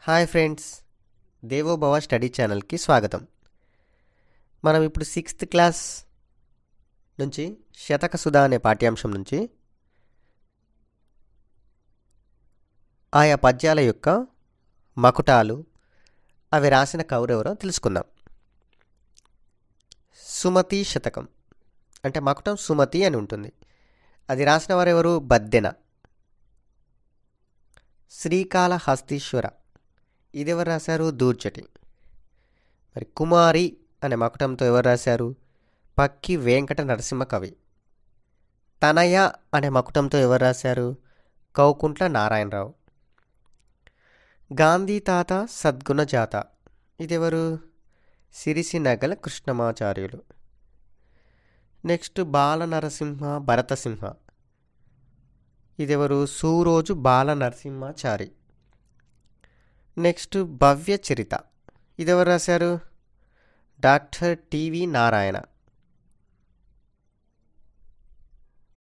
Hi friends, దేవోభవ study ఛానల్కి స్వాగతం. మనం ఇప్పుడు 6th క్లాస్ నుంచి శతక సుధా అనే పాఠ్యాంశం నుంచి ఆయా పద్యాల యొక్క మకుటాలు, అవి రాసిన కవురెవరో తెలుసుకుందాం. సుమతి శతకం అంటే మకుటం సుమతి అని ఉంటుంది. అది రాసిన వారెవరు? బద్దెన. శ్రీకాళహస్తీశ్వర, ఇది ఎవరు రాశారు? దూర్జటి. మరి కుమారి అనే మకుటంతో ఎవరు రాశారు? పక్కి వెంకట నరసింహ కవి. తనయ అనే మకుటంతో ఎవరు రాశారు? కౌకుంట్ల నారాయణరావు. గాంధీ తాత సద్గుణ జాత, ఇదెవరు? సిరిసినగల కృష్ణమాచార్యులు. నెక్స్ట్ బాల నరసింహ భరతసింహ, ఇదెవరు? సూరోజు బాల నరసింహాచారి. నెక్స్ట్ భవ్య చరిత, ఇదెవరు రాశారు? Doctor TV Narayana.